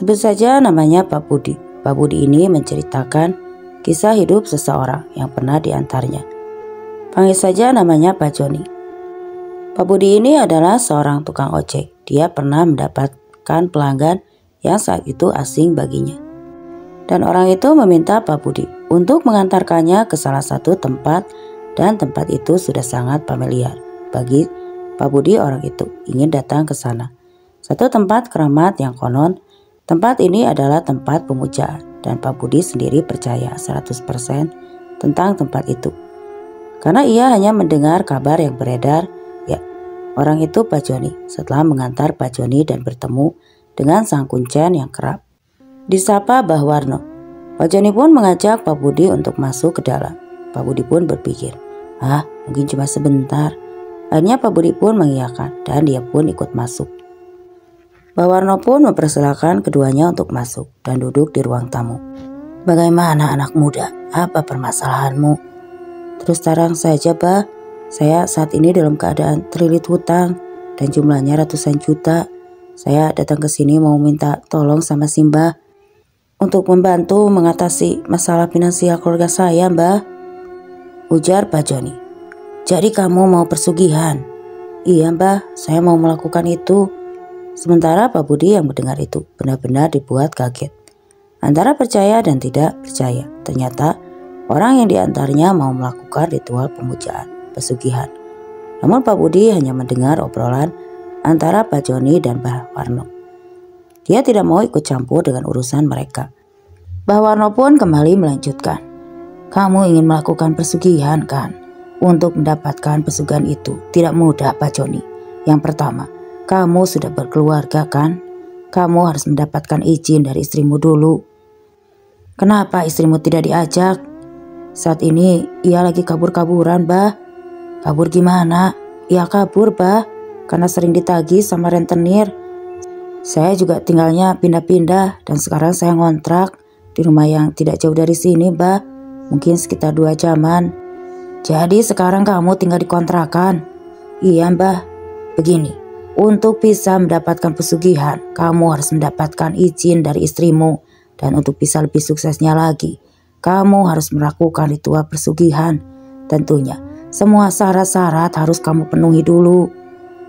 Sebut saja namanya Pak Budi. Pak Budi ini menceritakan kisah hidup seseorang yang pernah diantarnya. Panggil saja namanya Pak Joni. Pak Budi ini adalah seorang tukang ojek. Dia pernah mendapatkan pelanggan yang saat itu asing baginya. Dan orang itu meminta Pak Budi untuk mengantarkannya ke salah satu tempat, dan tempat itu sudah sangat familiar bagi Pak Budi. Orang itu ingin datang ke sana. Satu tempat keramat yang konon tempat ini adalah tempat pemujaan, dan Pak Budi sendiri percaya 100% tentang tempat itu. Karena ia hanya mendengar kabar yang beredar, ya orang itu Pak Joni. Setelah mengantar Pak Joni dan bertemu dengan sang kuncen yang kerap disapa Mbah Warno, Pak Joni pun mengajak Pak Budi untuk masuk ke dalam. Pak Budi pun berpikir, mungkin cuma sebentar. Akhirnya Pak Budi pun mengiyakan dan dia pun ikut masuk. Mbah Warno pun mempersilahkan keduanya untuk masuk dan duduk di ruang tamu. Bagaimana anak muda? Apa permasalahanmu? Terus terang saja, Bah, saya saat ini dalam keadaan terlilit hutang dan jumlahnya ratusan juta. Saya datang ke sini mau minta tolong sama Mbah untuk membantu mengatasi masalah finansial keluarga saya, Mbah. Ujar Pak Joni. Jadi kamu mau persugihan? Iya, Mbah, saya mau melakukan itu. Sementara Pak Budi yang mendengar itu benar-benar dibuat kaget. Antara percaya dan tidak percaya. Ternyata orang yang diantarnya mau melakukan ritual pemujaan, pesugihan. Namun Pak Budi hanya mendengar obrolan antara Pak Joni dan Mbah Warno. Dia tidak mau ikut campur dengan urusan mereka. Mbah Warno pun kembali melanjutkan. Kamu ingin melakukan pesugihan kan? Untuk mendapatkan pesugihan itu tidak mudah, Pak Joni. Yang pertama, kamu sudah berkeluarga kan? Kamu harus mendapatkan izin dari istrimu dulu. Kenapa istrimu tidak diajak? Saat ini ia lagi kabur-kaburan, Bah. Kabur gimana? Ia kabur, Bah, karena sering ditagih sama rentenir. Saya juga tinggalnya pindah-pindah dan sekarang saya ngontrak di rumah yang tidak jauh dari sini, Bah. Mungkin sekitar 2 jaman. Jadi sekarang kamu tinggal di kontrakan? Iya, Bah. Begini, untuk bisa mendapatkan pesugihan, kamu harus mendapatkan izin dari istrimu. Dan untuk bisa lebih suksesnya lagi, kamu harus melakukan ritual pesugihan. Tentunya semua syarat-syarat harus kamu penuhi dulu.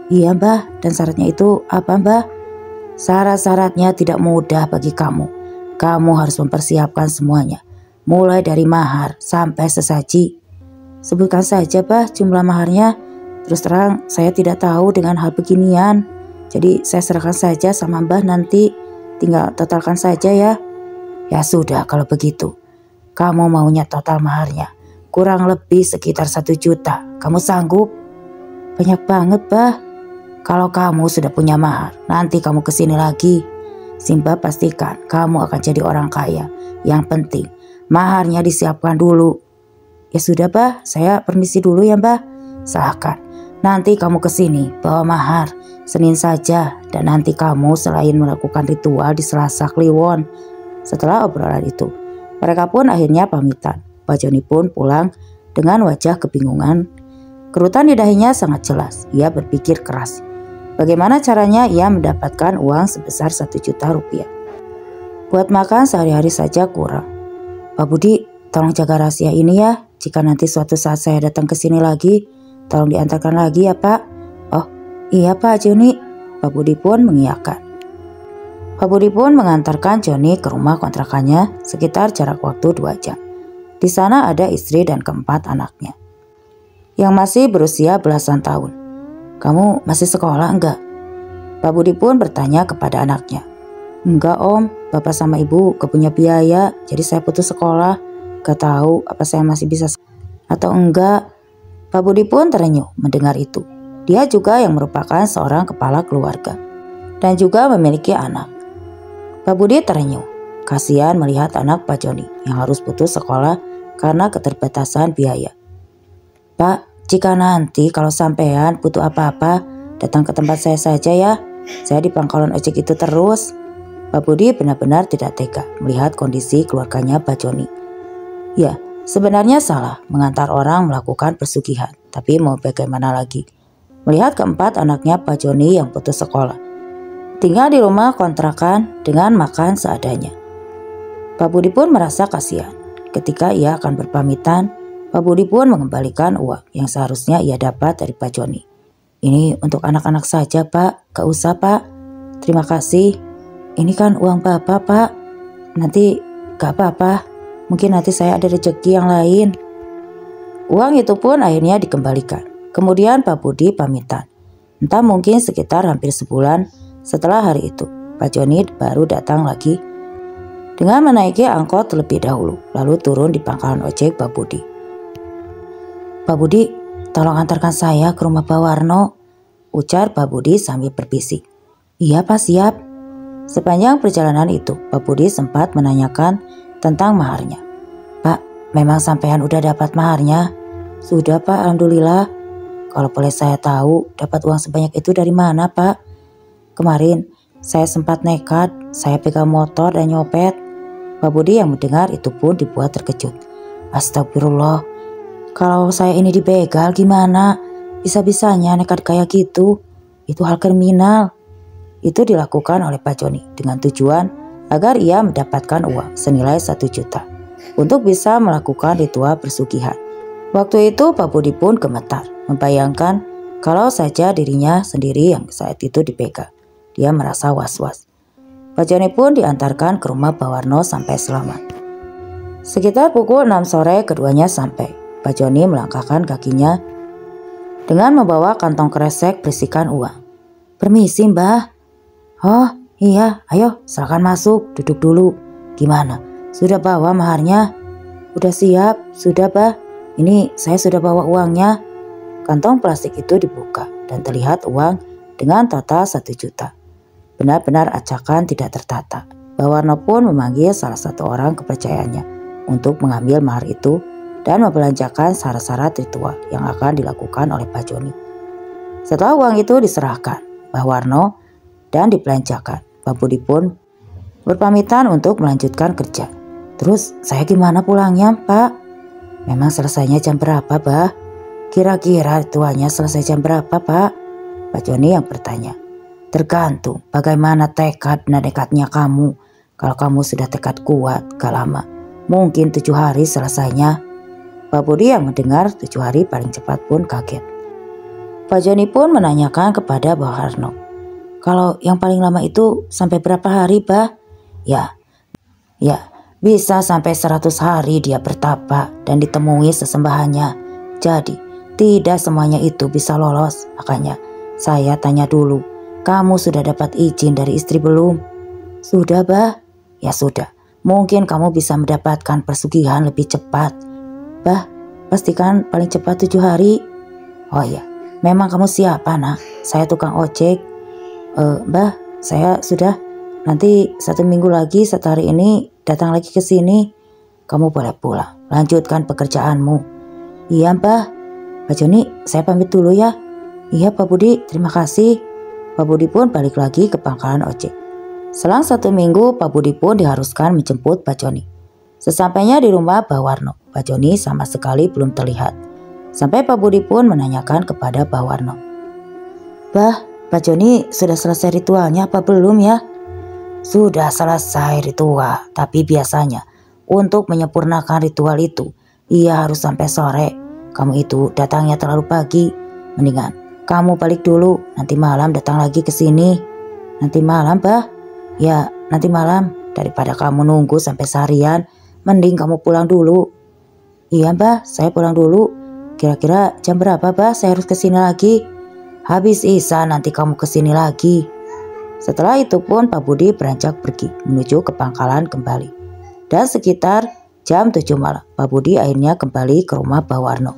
Iya, Mbah, dan syaratnya itu apa, Mbah? Syarat-syaratnya tidak mudah bagi kamu. Kamu harus mempersiapkan semuanya, mulai dari mahar sampai sesaji. Sebutkan saja, Mbah, jumlah maharnya. Terus terang saya tidak tahu dengan hal beginian. Jadi saya serahkan saja sama Mbah nanti. Tinggal totalkan saja ya. Ya sudah kalau begitu. Kamu maunya total maharnya kurang lebih sekitar 1 juta. Kamu sanggup? Banyak banget, Bah. Kalau kamu sudah punya mahar, nanti kamu kesini lagi. Mbah pastikan kamu akan jadi orang kaya. Yang penting maharnya disiapkan dulu. Ya sudah, Bah, saya permisi dulu ya, Mbah. Silahkan. Nanti kamu kesini bawa mahar Senin saja, dan nanti kamu selain melakukan ritual di Selasa Kliwon. Setelah obrolan itu, mereka pun akhirnya pamitan. Pak Joni pun pulang dengan wajah kebingungan. Kerutan di dahinya sangat jelas. Ia berpikir keras. Bagaimana caranya ia mendapatkan uang sebesar 1 juta rupiah? Buat makan sehari-hari saja kurang. Pak Budi, tolong jaga rahasia ini ya. Jika nanti suatu saat saya datang ke sini lagi, tolong diantarkan lagi ya, Pak. Oh, iya Pak Joni. Pak Budi pun mengiyakan. Pak Budi pun mengantarkan Joni ke rumah kontrakannya sekitar jarak waktu 2 jam. Di sana ada istri dan keempat anaknya yang masih berusia belasan tahun. Kamu masih sekolah enggak? Pak Budi pun bertanya kepada anaknya. Enggak Om, Bapak sama Ibu gak punya biaya, jadi saya putus sekolah. Gak tahu apa saya masih bisa atau enggak. Pak Budi pun terenyuh mendengar itu. Dia juga yang merupakan seorang kepala keluarga dan juga memiliki anak. Pak Budi terenyuh, kasihan melihat anak Pak Joni yang harus putus sekolah karena keterbatasan biaya. Pak, jika nanti kalau sampean butuh apa-apa, datang ke tempat saya saja ya. Saya di pangkalan ojek itu terus. Pak Budi benar-benar tidak tega melihat kondisi keluarganya Pak Joni. Ya, sebenarnya salah mengantar orang melakukan pesugihan, tapi mau bagaimana lagi? Melihat keempat anaknya Pak Joni yang putus sekolah. tinggal di rumah kontrakan dengan makan seadanya. Pak Budi pun merasa kasihan. Ketika ia akan berpamitan, Pak Budi pun mengembalikan uang yang seharusnya ia dapat dari Pak Joni. Ini untuk anak-anak saja, Pak. Gak usah, Pak. Terima kasih. Ini kan uang Bapak, Pak. Nanti gak apa-apa. Mungkin nanti saya ada rezeki yang lain. Uang itu pun akhirnya dikembalikan. Kemudian Pak Budi pamitan. Entah mungkin sekitar hampir sebulan setelah hari itu, Pak Joni baru datang lagi dengan menaiki angkot terlebih dahulu, lalu turun di pangkalan ojek Pak Budi. Pak Budi, tolong antarkan saya ke rumah Pak Warno, ujar Pak Budi sambil berbisik. Iya Pak, siap. Sepanjang perjalanan itu, Pak Budi sempat menanyakan tentang maharnya. Pak, memang sampean udah dapat maharnya? Sudah Pak, alhamdulillah. Kalau boleh saya tahu, dapat uang sebanyak itu dari mana Pak? Kemarin saya sempat nekat, saya pegang motor dan nyopet. Pak Budi yang mendengar itu pun dibuat terkejut. Astagfirullah, kalau saya ini dibegal gimana? Bisa-bisanya nekat kayak gitu. Itu hal kriminal. Itu dilakukan oleh Pak Joni dengan tujuan agar ia mendapatkan uang senilai 1 juta untuk bisa melakukan ritual persugihan. Waktu itu Pak Budi pun gemetar membayangkan kalau saja dirinya sendiri yang saat itu dibegal. Dia merasa was-was. Pak Joni pun diantarkan ke rumah Pak Warno sampai selamat. Sekitar pukul 6 sore keduanya sampai. Pak Joni melangkahkan kakinya dengan membawa kantong kresek berisikan uang. Permisi Mbah. Oh iya, ayo silakan masuk, duduk dulu. Gimana, sudah bawa maharnya? Udah siap, sudah Bah. Ini saya sudah bawa uangnya. Kantong plastik itu dibuka dan terlihat uang dengan total 1 juta. Benar-benar acakan tidak tertata. Pak Warno pun memanggil salah satu orang kepercayaannya untuk mengambil mahar itu dan membelanjakan syarat-syarat ritual yang akan dilakukan oleh Pak Joni. Setelah uang itu diserahkan Pak Warno dan dibelanjakan, Pak Budi pun berpamitan untuk melanjutkan kerja. Terus saya gimana pulangnya Pak? Memang selesainya jam berapa Bah? Kira-kira ritualnya selesai jam berapa Pak? Pak Joni yang bertanya. Tergantung bagaimana tekad dan nekatnya kamu. Kalau kamu sudah tekad kuat, gak lama. Mungkin 7 hari selesainya. Pak Budi yang mendengar 7 hari paling cepat pun kaget. Pak Joni pun menanyakan kepada Pak Warno. Kalau yang paling lama itu sampai berapa hari Bah? Ya, bisa sampai 100 hari dia bertapa dan ditemui sesembahannya. Jadi tidak semuanya itu bisa lolos. Makanya saya tanya dulu. Kamu sudah dapat izin dari istri belum? Sudah Bah. Ya sudah, mungkin kamu bisa mendapatkan persugihan lebih cepat. Bah, pastikan paling cepat 7 hari. Oh iya, memang kamu siapa nak? Saya tukang ojek. Bah, saya sudah. Nanti 1 minggu lagi setelah hari ini datang lagi ke sini. Kamu boleh pulang, lanjutkan pekerjaanmu. Iya Bah. Pak Joni, saya pamit dulu ya. Iya Pak Budi, terima kasih. Pak Budi pun balik lagi ke pangkalan ojek. Selang 1 minggu, Pak Budi pun diharuskan menjemput Pak Joni. Sesampainya di rumah Pak Warno, Pak Joni sama sekali belum terlihat. Sampai Pak Budi pun menanyakan kepada Pak Warno. Bah, Pak Joni sudah selesai ritualnya apa belum ya? Sudah selesai ritual, tapi biasanya untuk menyempurnakan ritual itu, ia harus sampai sore. Kamu itu datangnya terlalu pagi. Mendingan kamu balik dulu, nanti malam datang lagi ke sini. Nanti malam Bah? Ya, nanti malam. Daripada kamu nunggu sampai seharian, mending kamu pulang dulu. Iya Bah, saya pulang dulu. Kira-kira jam berapa Bah saya harus ke sini lagi? Habis Isya nanti kamu ke sini lagi. Setelah itu pun Pak Budi beranjak pergi menuju ke pangkalan kembali. Dan sekitar jam 7 malam, Pak Budi akhirnya kembali ke rumah Pak Warno.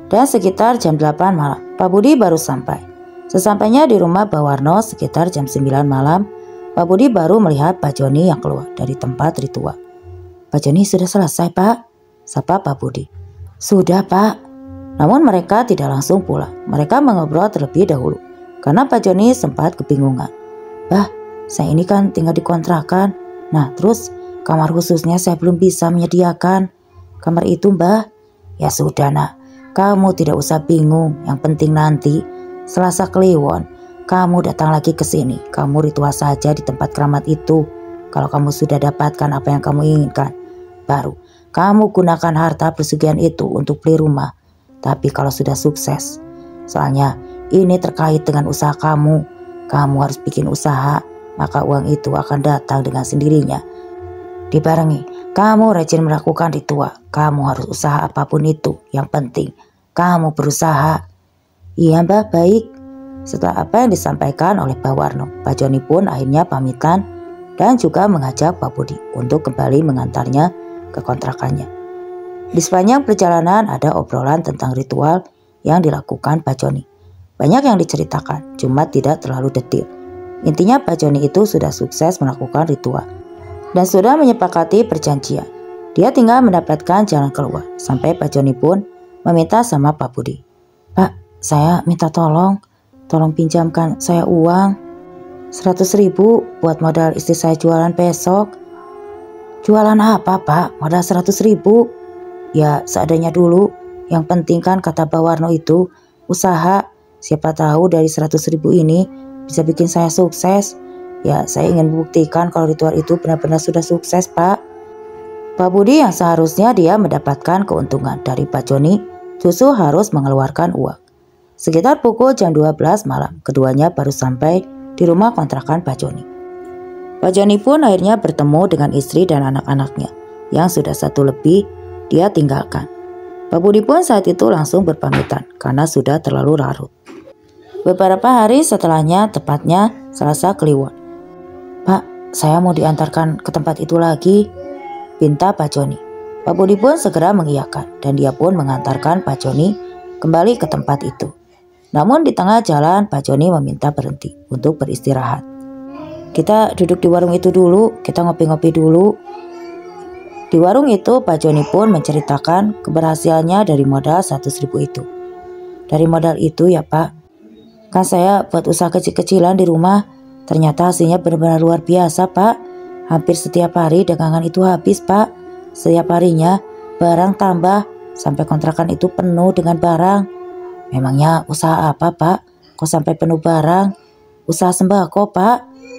Dan sekitar jam 8 malam, Pak Budi baru sampai. Sesampainya di rumah Pak Warno sekitar jam 9 malam, Pak Budi baru melihat Pak Joni yang keluar dari tempat ritual. Pak Joni sudah selesai Pak? Sapa Pak Budi. Sudah Pak. Namun mereka tidak langsung pulang. Mereka mengobrol terlebih dahulu. Karena Pak Joni sempat kebingungan. Bah, saya ini kan tinggal di kontrakan. Nah terus kamar khususnya saya belum bisa menyediakan. Kamar itu Mbah. Ya sudah nak. Kamu tidak usah bingung, yang penting nanti Selasa Kliwon Kamu datang lagi ke sini. Kamu ritual saja di tempat keramat itu. Kalau kamu sudah dapatkan apa yang kamu inginkan, baru kamu gunakan harta pesugihan itu untuk beli rumah. Tapi kalau sudah sukses, soalnya ini terkait dengan usaha kamu. Kamu harus bikin usaha, maka uang itu akan datang dengan sendirinya. Dibarengi, kamu rajin melakukan ritual. Kamu harus usaha apapun itu. Yang penting, kamu berusaha. Iya Mbah, baik. Setelah apa yang disampaikan oleh Pak Warno, Pak Joni pun akhirnya pamitan dan juga mengajak Pak Budi untuk kembali mengantarnya ke kontrakannya. Di sepanjang perjalanan ada obrolan tentang ritual yang dilakukan Pak Joni. Banyak yang diceritakan, cuma tidak terlalu detail. Intinya Pak Joni itu sudah sukses melakukan ritual dan sudah menyepakati perjanjian. Dia tinggal mendapatkan jalan keluar. Sampai Pak Joni pun meminta sama Pak Budi. Pak, saya minta tolong pinjamkan saya uang 100.000 buat modal istri saya jualan besok. Jualan apa Pak? Modal 100.000? Ya seadanya dulu. Yang penting kan kata Pak Warno itu usaha. Siapa tahu dari 100.000 ini bisa bikin saya sukses. Ya saya ingin buktikan kalau ritual itu benar-benar sudah sukses Pak. Pak Budi yang seharusnya dia mendapatkan keuntungan dari Pak Joni justru harus mengeluarkan uang. Sekitar pukul jam 12 malam, keduanya baru sampai di rumah kontrakan Pak Joni. Pak Joni pun akhirnya bertemu dengan istri dan anak-anaknya yang sudah satu lebih dia tinggalkan. Pak Budi pun saat itu langsung berpamitan karena sudah terlalu larut. Beberapa hari setelahnya, tepatnya Selasa Kliwon. Pak, saya mau diantarkan ke tempat itu lagi, pinta Pak Joni. Pak Budi pun segera mengiyakan dan dia pun mengantarkan Pak Joni kembali ke tempat itu. Namun di tengah jalan Pak Joni meminta berhenti untuk beristirahat. Kita duduk di warung itu dulu, kita ngopi-ngopi dulu. Di warung itu Pak Joni pun menceritakan keberhasilannya dari modal 100.000 itu. Dari modal itu ya Pak, kan saya buat usaha kecil-kecilan di rumah. Ternyata hasilnya benar-benar luar biasa Pak. Hampir setiap hari dagangan itu habis Pak. Setiap harinya barang tambah sampai kontrakan itu penuh dengan barang. Memangnya usaha apa Pak? Kok sampai penuh barang? Usaha sembako Pak.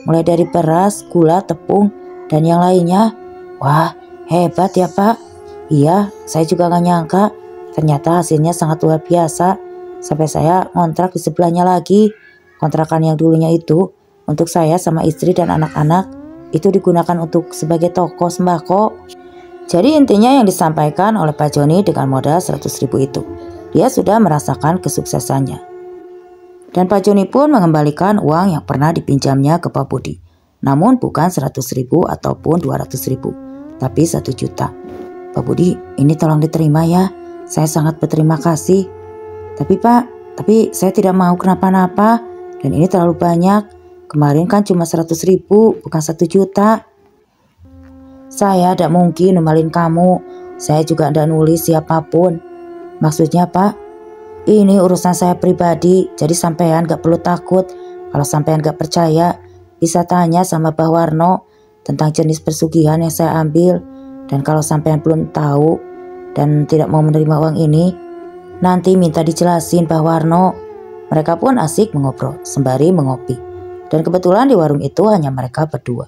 Mulai dari beras, gula, tepung, dan yang lainnya. Wah hebat ya Pak. Iya saya juga gak nyangka. Ternyata hasilnya sangat luar biasa. Sampai saya ngontrak di sebelahnya lagi. Kontrakan yang dulunya itu untuk saya sama istri dan anak-anak itu digunakan untuk sebagai toko sembako. Jadi intinya yang disampaikan oleh Pak Joni dengan modal 100.000 itu, dia sudah merasakan kesuksesannya. Dan Pak Joni pun mengembalikan uang yang pernah dipinjamnya ke Pak Budi. Namun bukan 100.000 ataupun 200.000, tapi 1 juta. Pak Budi, ini tolong diterima ya. Saya sangat berterima kasih. Tapi Pak, saya tidak mau kenapa-napa. Dan ini terlalu banyak. Kemarin kan cuma 100.000, bukan 1 juta. Saya tidak mungkin numalin kamu. Saya juga tidak nulis siapapun. Maksudnya Pak, ini urusan saya pribadi. Jadi sampean gak perlu takut. Kalau sampean gak percaya, bisa tanya sama Pak Warno tentang jenis pesugihan yang saya ambil. Dan kalau sampean belum tahu dan tidak mau menerima uang ini, nanti minta dijelasin Pak Warno. Mereka pun asik mengobrol sembari mengopi. Dan kebetulan di warung itu hanya mereka berdua.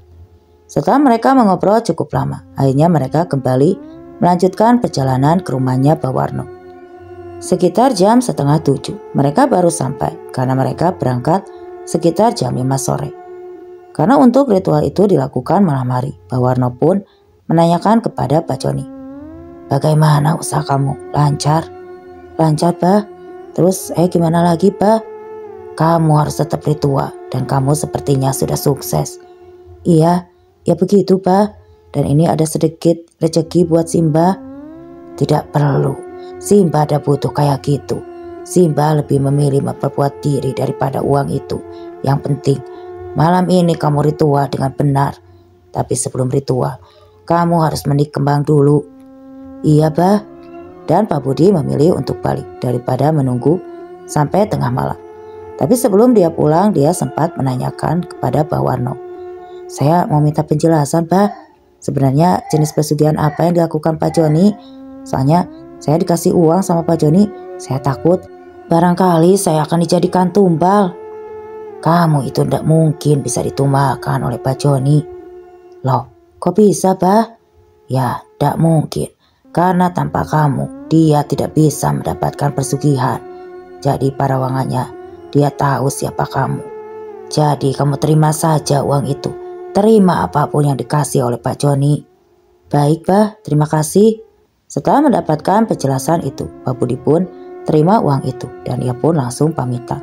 Setelah mereka mengobrol cukup lama, akhirnya mereka kembali melanjutkan perjalanan ke rumahnya Pak Warno. Sekitar jam 6:30 mereka baru sampai karena mereka berangkat sekitar jam 5 sore. Karena untuk ritual itu dilakukan malam hari, Pak Warno pun menanyakan kepada Pak Joni. Bagaimana usaha kamu? Lancar? Lancar Pak. Terus gimana lagi Pak? Kamu harus tetap ritual dan kamu sepertinya sudah sukses. Iya. Ya begitu Pak, dan ini ada sedikit rezeki buat Simba. Tidak perlu, Simba ada butuh kayak gitu. Simba lebih memilih memperbuat diri daripada uang itu. Yang penting, malam ini kamu ritual dengan benar. Tapi sebelum ritual, kamu harus menik kembang dulu. Iya Pak, dan Pak Budi memilih untuk balik daripada menunggu sampai tengah malam. Tapi sebelum dia pulang, dia sempat menanyakan kepada Pak Warno. Saya mau minta penjelasan Pak. Sebenarnya jenis pesugihan apa yang dilakukan Pak Joni? Soalnya saya dikasih uang sama Pak Joni. Saya takut barangkali saya akan dijadikan tumbal. Kamu itu tidak mungkin bisa ditumbangkan oleh Pak Joni. Loh, kok bisa, Bah? Ya, tidak mungkin. Karena tanpa kamu, dia tidak bisa mendapatkan pesugihan. Jadi parawangannya, dia tahu siapa kamu. Jadi kamu terima saja uang itu. Terima apapun yang dikasih oleh Pak Joni. Baik, Bah, terima kasih. Setelah mendapatkan penjelasan itu, Pak Budi pun terima uang itu dan ia pun langsung pamitan.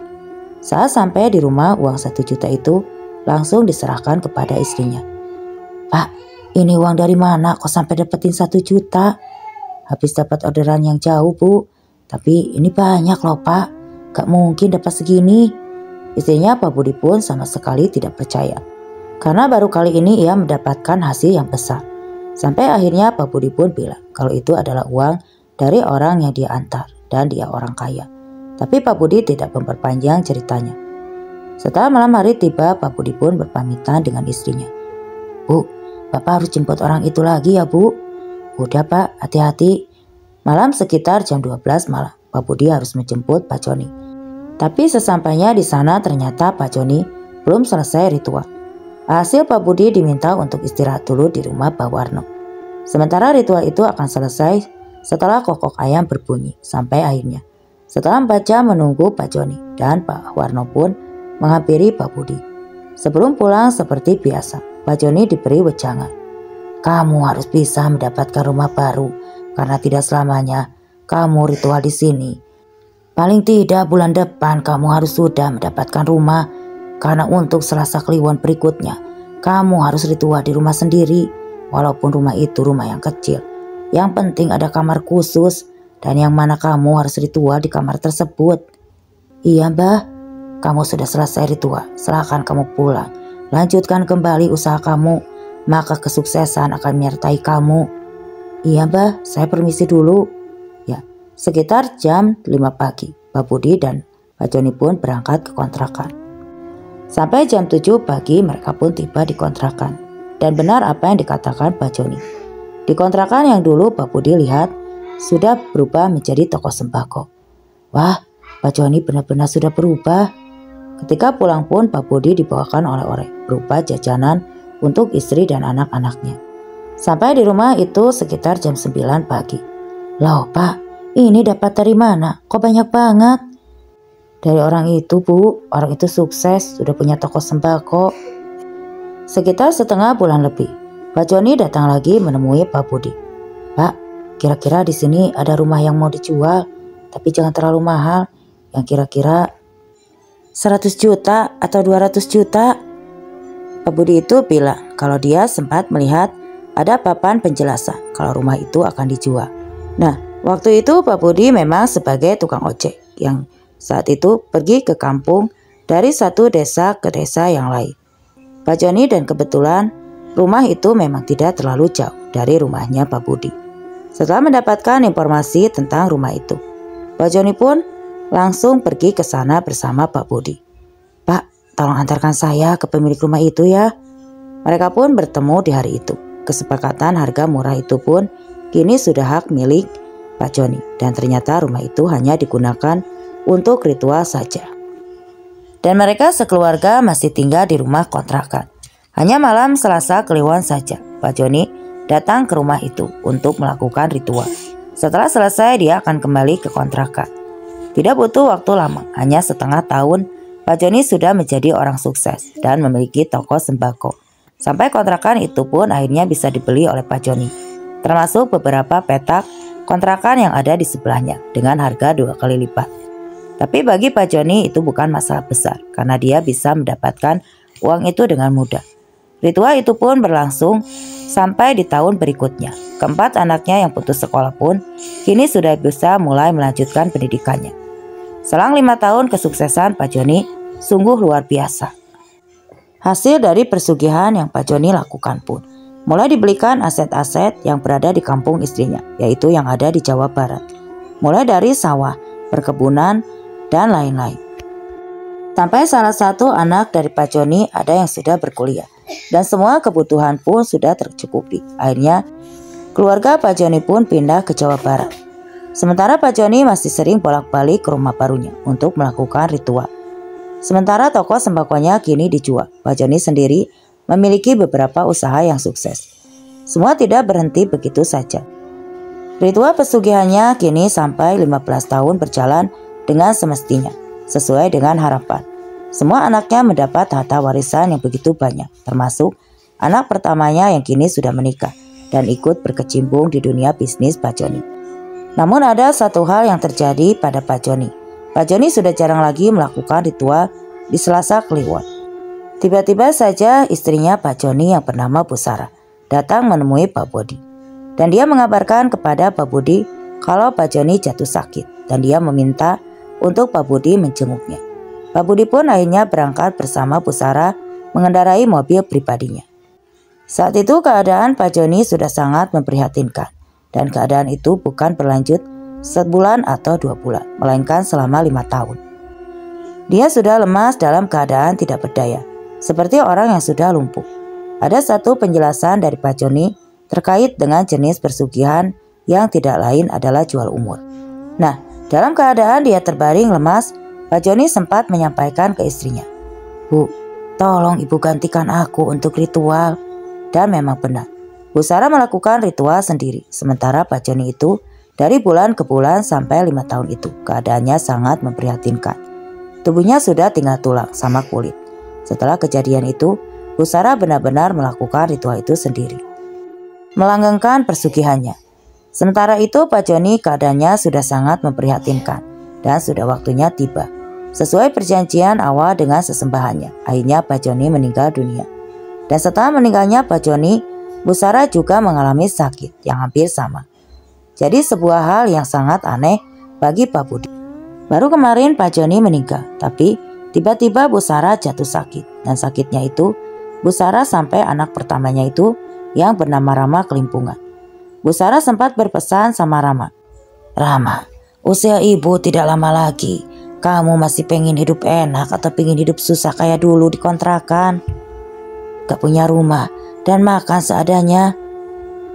Saat sampai di rumah, uang 1 juta itu langsung diserahkan kepada istrinya. Pak, ini uang dari mana kok sampai dapetin 1 juta? Habis dapat orderan yang jauh, Bu. Tapi ini banyak loh, Pak. Gak mungkin dapat segini. Istrinya Pak Budi pun sama sekali tidak percaya. Karena baru kali ini ia mendapatkan hasil yang besar. Sampai akhirnya Pak Budi pun bilang kalau itu adalah uang dari orang yang dia antar dan dia orang kaya. Tapi Pak Budi tidak memperpanjang ceritanya. Setelah malam hari tiba, Pak Budi pun berpamitan dengan istrinya. Bu, Bapak harus jemput orang itu lagi ya, Bu. Udah, Pak, hati-hati. Malam sekitar jam 12 malam, Pak Budi harus menjemput Pak Joni. Tapi sesampainya di sana ternyata Pak Joni belum selesai ritual. Hasil Pak Budi diminta untuk istirahat dulu di rumah Pak Warno. Sementara ritual itu akan selesai setelah kokok ayam berbunyi sampai akhirnya. Setelah 4 jam menunggu Pak Joni dan Pak Warno pun menghampiri Pak Budi. Sebelum pulang seperti biasa, Pak Joni diberi wejangan. Kamu harus bisa mendapatkan rumah baru karena tidak selamanya kamu ritual di sini. Paling tidak bulan depan kamu harus sudah mendapatkan rumah karena untuk Selasa Kliwon berikutnya kamu harus ritual di rumah sendiri walaupun rumah itu rumah yang kecil. Yang penting ada kamar khusus dan yang mana kamu harus ritual di kamar tersebut. Iya, Mbah, kamu sudah selesai ritual, silahkan kamu pulang. Lanjutkan kembali usaha kamu, maka kesuksesan akan menyertai kamu. Iya, Mbah, saya permisi dulu. Ya, sekitar jam 5 pagi, Pak Budi dan Pak Joni pun berangkat ke kontrakan. Sampai jam 7 pagi mereka pun tiba di kontrakan. Dan benar apa yang dikatakan Pak Joni. Di kontrakan yang dulu Pak Budi lihat sudah berubah menjadi toko sembako. Wah, Pak Joni benar-benar sudah berubah. Ketika pulang pun Pak Budi dibawakan oleh-oleh berupa jajanan untuk istri dan anak-anaknya. Sampai di rumah itu sekitar jam 9 pagi. Loh, Pak, ini dapat dari mana? Kok banyak banget? Dari orang itu, Bu. Orang itu sukses, sudah punya toko sembako. Sekitar setengah bulan lebih, Pak Joni datang lagi menemui Pak Budi. Pak, kira-kira di sini ada rumah yang mau dijual, tapi jangan terlalu mahal, yang kira-kira 100 juta atau 200 juta. Pak Budi itu bilang kalau dia sempat melihat ada papan penjelasan kalau rumah itu akan dijual. Nah, waktu itu Pak Budi memang sebagai tukang ojek yang saat itu pergi ke kampung dari satu desa ke desa yang lain. Pak Joni dan kebetulan rumah itu memang tidak terlalu jauh dari rumahnya Pak Budi. Setelah mendapatkan informasi tentang rumah itu, Pak Joni pun langsung pergi ke sana bersama Pak Budi. Pak, tolong antarkan saya ke pemilik rumah itu ya. Mereka pun bertemu di hari itu. Kesepakatan harga murah itu pun kini sudah hak milik Pak Joni. Dan ternyata rumah itu hanya digunakan untuk ritual saja. Dan mereka sekeluarga masih tinggal di rumah kontrakan. Hanya malam Selasa Kliwon saja Pak Joni datang ke rumah itu untuk melakukan ritual. Setelah selesai dia akan kembali ke kontrakan. Tidak butuh waktu lama, hanya setengah tahun Pak Joni sudah menjadi orang sukses dan memiliki toko sembako. Sampai kontrakan itu pun akhirnya bisa dibeli oleh Pak Joni. Termasuk beberapa petak kontrakan yang ada di sebelahnya dengan harga 2 kali lipat. Tapi bagi Pak Joni itu bukan masalah besar karena dia bisa mendapatkan uang itu dengan mudah. Ritual itu pun berlangsung sampai di tahun berikutnya. Keempat anaknya yang putus sekolah pun kini sudah bisa mulai melanjutkan pendidikannya. Selang 5 tahun kesuksesan Pak Joni sungguh luar biasa. Hasil dari persugihan yang Pak Joni lakukan pun mulai dibelikan aset-aset yang berada di kampung istrinya, yaitu yang ada di Jawa Barat. Mulai dari sawah, perkebunan, dan lain-lain. Sampai salah satu anak dari Pak Joni ada yang sudah berkuliah dan semua kebutuhan pun sudah tercukupi. Akhirnya keluarga Pak Joni pun pindah ke Jawa Barat. Sementara Pak Joni masih sering bolak-balik ke rumah barunya untuk melakukan ritual. Sementara toko sembakonya kini dijual. Pak Joni sendiri memiliki beberapa usaha yang sukses. Semua tidak berhenti begitu saja. Ritual pesugihannya kini sampai 15 tahun berjalan dengan semestinya, sesuai dengan harapan. Semua anaknya mendapat harta warisan yang begitu banyak, termasuk anak pertamanya yang kini sudah menikah dan ikut berkecimpung di dunia bisnis Pak Joni. Namun ada satu hal yang terjadi pada Pak Joni. Pak Joni sudah jarang lagi melakukan ritual di Selasa Kliwon. Tiba-tiba saja istrinya Pak Joni yang bernama Bu Sarah datang menemui Pak Budi. Dan dia mengabarkan kepada Pak Budi kalau Pak Joni jatuh sakit dan dia meminta untuk Pak Budi menjenguknya. Pak Budi pun akhirnya berangkat bersama Bu Sarah mengendarai mobil pribadinya. Saat itu keadaan Pak Joni sudah sangat memprihatinkan. Dan keadaan itu bukan berlanjut sebulan atau 2 bulan, melainkan selama 5 tahun. Dia sudah lemas dalam keadaan tidak berdaya, seperti orang yang sudah lumpuh. Ada satu penjelasan dari Pak Joni terkait dengan jenis persugihan yang tidak lain adalah jual umur. Nah, dalam keadaan dia terbaring lemas, Pak Joni sempat menyampaikan ke istrinya, "Bu, tolong ibu gantikan aku untuk ritual." Dan memang benar, Bu Sarah melakukan ritual sendiri. Sementara Pak Joni itu dari bulan ke bulan sampai 5 tahun itu keadaannya sangat memprihatinkan. Tubuhnya sudah tinggal tulang sama kulit. Setelah kejadian itu, Bu Sarah benar-benar melakukan ritual itu sendiri, melanggengkan persugihannya. Sementara itu Pak Joni keadaannya sudah sangat memprihatinkan dan sudah waktunya tiba. Sesuai perjanjian awal dengan sesembahannya, akhirnya Pak Joni meninggal dunia. Dan setelah meninggalnya Pak Joni, Bu Sarah juga mengalami sakit yang hampir sama. Jadi sebuah hal yang sangat aneh bagi Pak Budi. Baru kemarin Pak Joni meninggal, tapi tiba-tiba Bu Sarah jatuh sakit. Dan sakitnya itu, Bu Sarah sampai anak pertamanya itu yang bernama Rama kelimpungan. Bu Sarah sempat berpesan sama Rama, "Rama, usia ibu tidak lama lagi. Kamu masih pengen hidup enak atau pengen hidup susah kayak dulu di kontrakan? Gak punya rumah dan makan seadanya?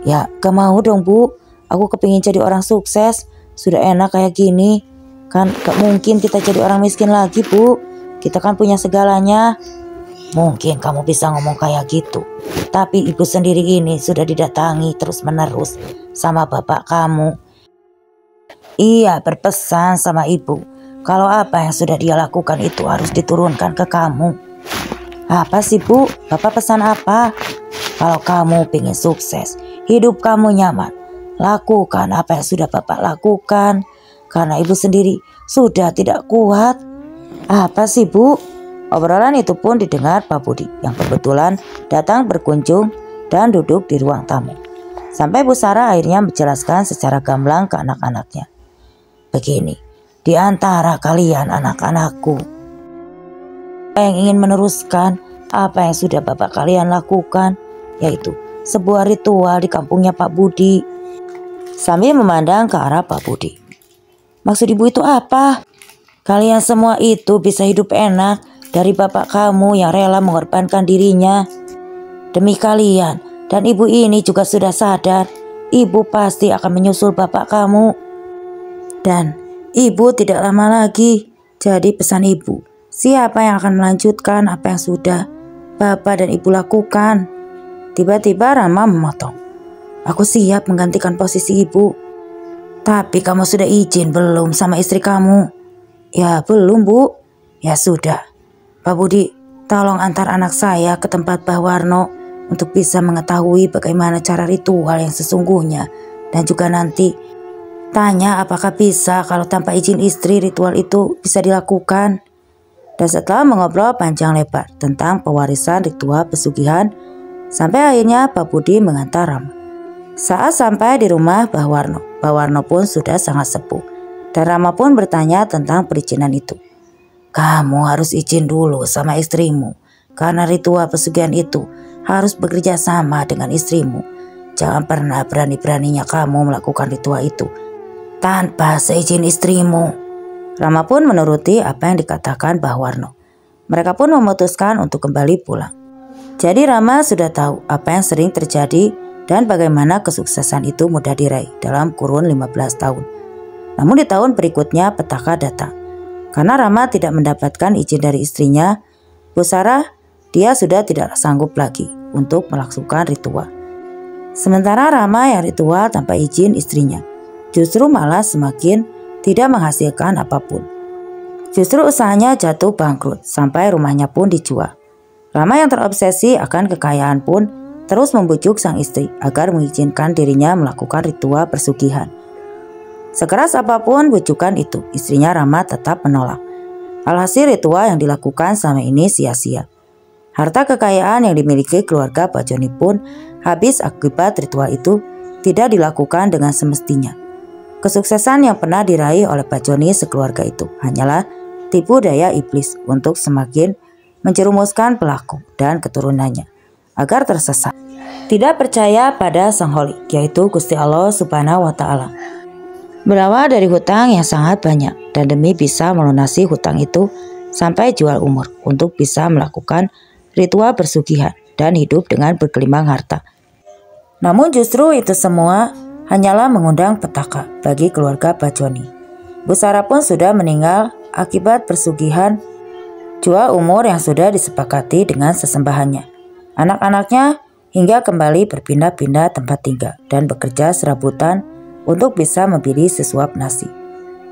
Ya gak mau dong Bu, aku kepingin jadi orang sukses. Sudah enak kayak gini. Kan gak mungkin kita jadi orang miskin lagi Bu. Kita kan punya segalanya." "Mungkin kamu bisa ngomong kayak gitu, tapi ibu sendiri ini sudah didatangi terus-menerus sama bapak kamu. Ia berpesan sama ibu kalau apa yang sudah dia lakukan itu harus diturunkan ke kamu." "Apa sih Bu? Bapak pesan apa?" "Kalau kamu pengen sukses, hidup kamu nyaman, lakukan apa yang sudah Bapak lakukan. Karena ibu sendiri sudah tidak kuat." "Apa sih Bu?" Obrolan itu pun didengar Pak Budi yang kebetulan datang berkunjung dan duduk di ruang tamu. Sampai Bu Sarah akhirnya menjelaskan secara gamblang ke anak-anaknya, "Begini, di antara kalian anak-anakku yang ingin meneruskan apa yang sudah bapak kalian lakukan, yaitu sebuah ritual di kampungnya Pak Budi." Sambil memandang ke arah Pak Budi, "Maksud ibu itu apa? Kalian semua itu bisa hidup enak dari bapak kamu yang rela mengorbankan dirinya demi kalian. Dan ibu ini juga sudah sadar ibu pasti akan menyusul bapak kamu. Dan ibu tidak lama lagi. Jadi pesan ibu, siapa yang akan melanjutkan apa yang sudah bapak dan ibu lakukan?" Tiba-tiba Rama memotong, "Aku siap menggantikan posisi ibu." "Tapi kamu sudah izin belum sama istri kamu?" "Ya belum Bu." "Ya sudah, Pak Budi, tolong antar anak saya ke tempat Mbah Warno untuk bisa mengetahui bagaimana cara ritual yang sesungguhnya. Dan juga nanti tanya apakah bisa kalau tanpa izin istri ritual itu bisa dilakukan." Dan setelah mengobrol panjang lebar tentang pewarisan ritual pesugihan, sampai akhirnya Pak Budi mengantar Rama. Saat sampai di rumah Mbah Warno pun sudah sangat sepuh. Dan Rama pun bertanya tentang perizinan itu. "Kamu harus izin dulu sama istrimu, karena ritual pesugihan itu harus bekerja sama dengan istrimu. Jangan pernah berani-beraninya kamu melakukan ritual itu tanpa seizin istrimu." Rama pun menuruti apa yang dikatakan Mbah Warno. Mereka pun memutuskan untuk kembali pulang. Jadi Rama sudah tahu apa yang sering terjadi dan bagaimana kesuksesan itu mudah diraih dalam kurun 15 tahun. Namun di tahun berikutnya petaka datang. Karena Rama tidak mendapatkan izin dari istrinya, Busara, dia sudah tidak sanggup lagi untuk melakukan ritual. Sementara Rama yang ritual tanpa izin istrinya, justru malah semakin tidak menghasilkan apapun. Justru usahanya jatuh bangkrut sampai rumahnya pun dijual. Rama yang terobsesi akan kekayaan pun terus membujuk sang istri agar mengizinkan dirinya melakukan ritual persugihan. Sekeras apapun bujukan itu, istrinya Rama tetap menolak. Alhasil ritual yang dilakukan selama ini sia-sia. Harta kekayaan yang dimiliki keluarga Bajoni pun habis akibat ritual itu tidak dilakukan dengan semestinya. Kesuksesan yang pernah diraih oleh Bajoni sekeluarga itu hanyalah tipu daya iblis untuk semakin menjerumuskan pelaku dan keturunannya agar tersesat. Tidak percaya pada Sang Holik, yaitu Gusti Allah Subhanahu wa Ta'ala. Berawal dari hutang yang sangat banyak dan demi bisa melunasi hutang itu sampai jual umur untuk bisa melakukan ritual persugihan dan hidup dengan bergelimang harta. Namun justru itu semua hanyalah mengundang petaka bagi keluarga Bajoni. Busara pun sudah meninggal akibat persugihan jual umur yang sudah disepakati dengan sesembahannya. Anak-anaknya hingga kembali berpindah-pindah tempat tinggal dan bekerja serabutan untuk bisa membeli sesuap nasi.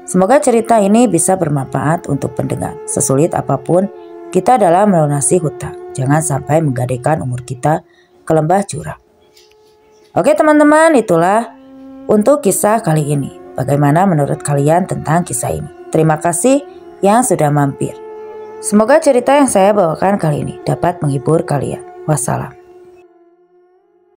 Semoga cerita ini bisa bermanfaat untuk pendengar. Sesulit apapun kita dalam melunasi hutang, jangan sampai menggadaikan umur kita ke lembah jurang. Oke teman-teman, itulah untuk kisah kali ini. Bagaimana menurut kalian tentang kisah ini? Terima kasih yang sudah mampir. Semoga cerita yang saya bawakan kali ini dapat menghibur kalian. Wassalam.